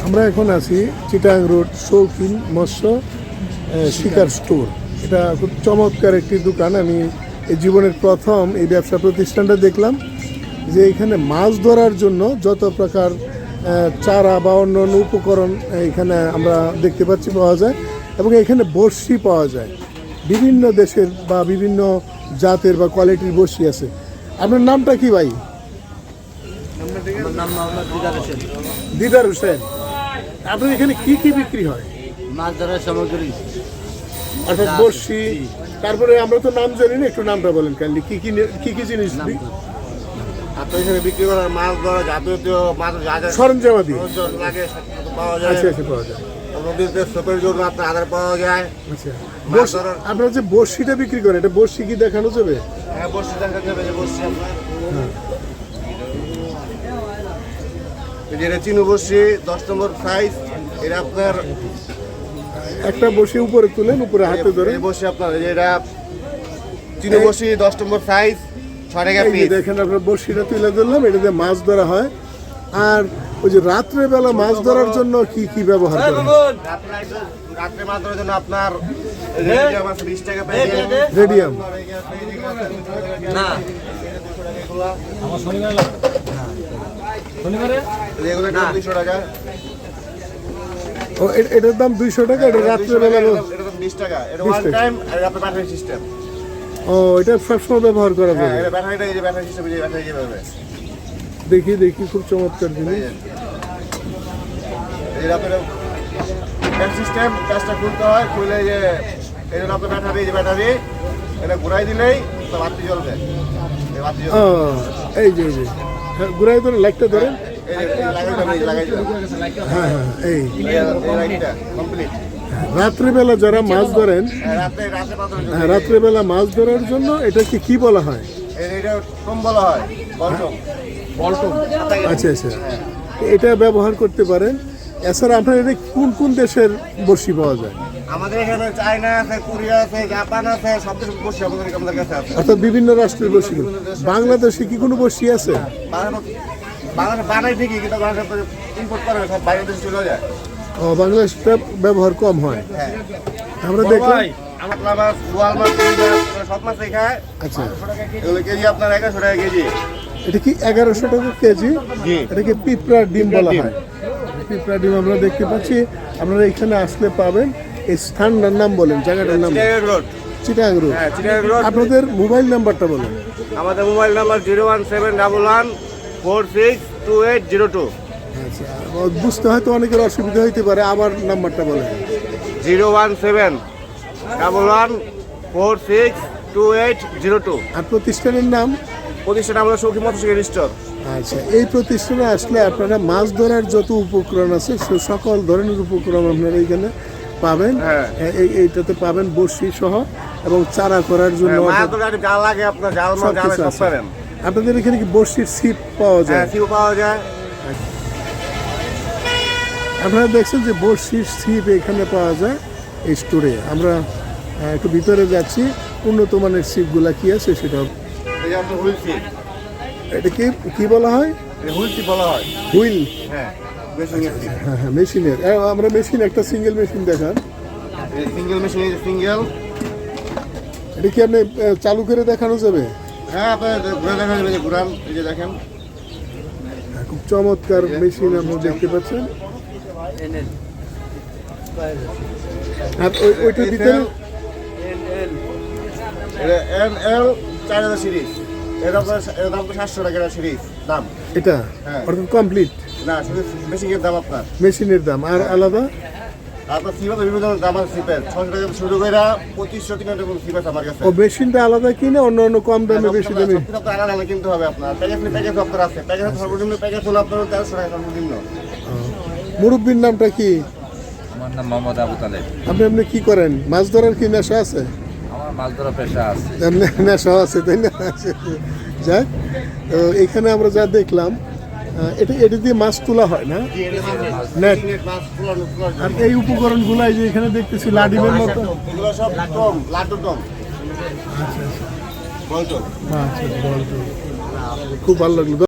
আমরা এখন আছি চিটাং রোড শৌখিন মৎস্য শিকার স্টোর। এটা খুব চমৎকার একটি দোকান। আমি এই জীবনের প্রথম এই ব্যবসা প্রতিষ্ঠানটা দেখলাম যে এখানে মাছ ধরার জন্য যত প্রকার চারা বা অন্য অন্য উপকরণ এখানে আমরা দেখতে পাচ্ছি পাওয়া যায়, এবং এখানে বড়শি পাওয়া যায়। বিভিন্ন দেশের বা বিভিন্ন জাতের বা কোয়ালিটির বড়শি আছে। আপনার নামটা কি ভাই? দিদার হোসেন। আপনার এখানে কি কি বিক্রি হয়? মাছ ধরার সামগ্রী, অর্থাৎ বড়শি, তারপরে আমরা তো নাম জানি না, একটু নামটা বলেন কাইন্ডলি। কি কি জিনিস আপনার এখানে বিক্রি করার মাছ ধরা যাবতীয় মাছ যা যা সরঞ্জামাদি লাগে পাওয়া যায়। আচ্ছা আচ্ছা, পাওয়া যায়। নদীতে সোপের জন্য আপনার আধার পাওয়া যায়। আচ্ছা, আপনারা যে বড়শিটা বিক্রি করেন, এটা বড়শি কি দেখানো যাবে? হ্যাঁ, বর্ষি দেখা যাবে যে বর্ষি আপনার যেটা চিনু বর্ষি 10 নম্বর সাইজ। এটা আপনার একটা বড়শি উপরে তুলেন, উপরে হাতে ধরে বর্ষি আপনার যেটা চিনু বর্ষি 10 নম্বর সাইজ 6 টাকা পিস। দেখেন আপনার বড়শিটা তুলে ধরলাম, এটা দিয়ে মাছ ধরা হয়। আর ওই যে রাত্রে বেলা মাছ ধরার জন্য কি কি ব্যবহার করেন? রাত্রে মাছ ধরার জন্য আপনার রেডিয়াম আছে 20 টাকা প্যাকেট। রেডিয়াম না আমার শনিবারে এগুলো দাম 200 টাকা। ও এটার দাম 200 টাকা। এটা রাত্রে বেলা এটা দাম 20 টাকা। এটা ওয়ান টাইম আর আপনার ব্যাটারি সিস্টেম। ও, এটা সবসময় ব্যবহার করা যাবে। হ্যাঁ, এটা ব্যাটারিটা এই যে ব্যাটারি সিস্টেম, এই ব্যাটারি যেভাবে দেখি দেখি, খুব চমৎকার জিনিস। এই আপনার ব্যাটারি সিস্টেম, কাজটা খুলতে হয়, খুলে যে এই জন্য আপনার ব্যাটারি, এই যে ব্যাটারি এটা ঘুরাই দিলেই তো বাতি জ্বলবে। এই বাতি জ্বলবে। ও, এই যে ঘুরাই ধরে লাইটটা ধরেন। হ্যাঁ হ্যাঁ, এই রাত্রিবেলা যারা মাছ ধরেন, হ্যাঁ, রাত্রিবেলা মাছ ধরার জন্য এটাকে কি বলা হয়? আচ্ছা আচ্ছা, এটা ব্যবহার করতে পারেন। এছাড়া আপনার এটা কোন কোন দেশের বড়শি পাওয়া যায়? আমাদের এখানে চায়না আছে, কোরিয়া আছে, জাপান আছে, সব দেশের বড়শি আমাদের কাছে আছে। অর্থাৎ বিভিন্ন রাষ্ট্রের বড়শি। বাংলাদেশে কি কোনো বড়শি আছে? বাংলাদেশ বানাই ঠিকই, কিন্তু বাংলাদেশ ইম্পোর্ট করে সব বাইরের দেশে চলে যায়। ও, বাংলাদেশটা ব্যবহার কম হয়। আমরা দেখলাম সব মাছই খায়। আচ্ছা, এগুলো কেজি আপনার 1100 টাকা কেজি। এটা কি 1100 টাকা কেজি? এটাকে পিঁপড়ার ডিম বলা হয়। পিঁপড়ার ডিম আমরা দেখতে পাচ্ছি। আপনারা এখানে আসলে পাবেন। এই স্থানটার নাম বলেন, জায়গাটার নাম? চিটাং রোড। আপনাদের মোবাইল নাম্বারটা বলেন। আমাদের মোবাইল নাম্বার 01711462802। আচ্ছা, বুঝতে হয়তো অনেকের অসুবিধা হইতে পারে, আবার নাম্বারটা বলেন। 01711462802। আর প্রতিষ্ঠানের নাম? প্রতিষ্ঠান আমাদের সৌখী মৎস্য স্টোর। আচ্ছা, এই প্রতিষ্ঠানে আসলে আপনারা মাছ ধরার যত উপকরণ আছে সকল ধরনের উপকরণ আপনারা এইখানে পাবেন। এইটাতে পাবেন বড়শি সহ, এবং চারা করার জন্য আপনাদের এখানে কি বড়শির ছিপ পাওয়া যায়? পাওয়া যায়। আপনারা দেখছেন যে বড়শির ছিপ এখানে পাওয়া যায় এই স্টোরে। আমরা একটু ভিতরে যাচ্ছি, উন্নত মানের ছিপগুলা কি আছে সেটা। এটা কি বলা হয়? হুইল। হ্যাঁ হ্যাঁ, মেশিনের। আমরা মেশিন, একটা সিঙ্গেল মেশিন দেখান। Single machine, single. এটা কি আপনি চালু করে দেখানো যাবে? হ্যাঁ, আপনার ঘুরে দেখা যাবে, ঘুরান, এই যে দেখেন। খুব চমৎকার মেশিন আপনি দেখতে পাচ্ছেন। আর ওইটার ভিতরে NL 4000 সিরিজ। এর দাম 700 টাকা সিরিজ দাম। এটা অর্থাৎ কমপ্লিট না, শুধু মেশিনের দাম আপনার। মেশিনের দাম আর আলাদা? আপনার সিপ আছে, বিভিন্ন দাম আছে সিপের। 600 টাকা শুরু করে 2500 300 টাকা সিপ আছে আমার কাছে। ও, মেশিনটা আলাদা কিনে অন্য অন্য কম দামে বেশি দামে? আপনার আলাদা কিনতে হবে আপনার। প্যাকেজ আপনার আছে। প্যাকেজ সর্বনিম্ন প্যাকেজ হলো আপনার 1300 টাকা সর্বনিম্ন। মুরব্বির নামটা কি? আমার নাম মোহাম্মদ আবু তালেব। আপনি কি করেন? মাছ ধরার কি নেশা আছে? আমার মাছ ধরা পেশা আছে। নেশা আছে, তাই না? যাক, তো এখানে আমরা যা দেখলাম, এটা দিয়ে মাছ তোলা হয় না? নেট। আর এই উপকরণগুলো এই যে এখানে দেখতেছি লাডিমের মতো। এগুলো সব টম, লাড্ডু টম। আচ্ছা বলতো আচ্ছা, খুব ভালো লাগলো।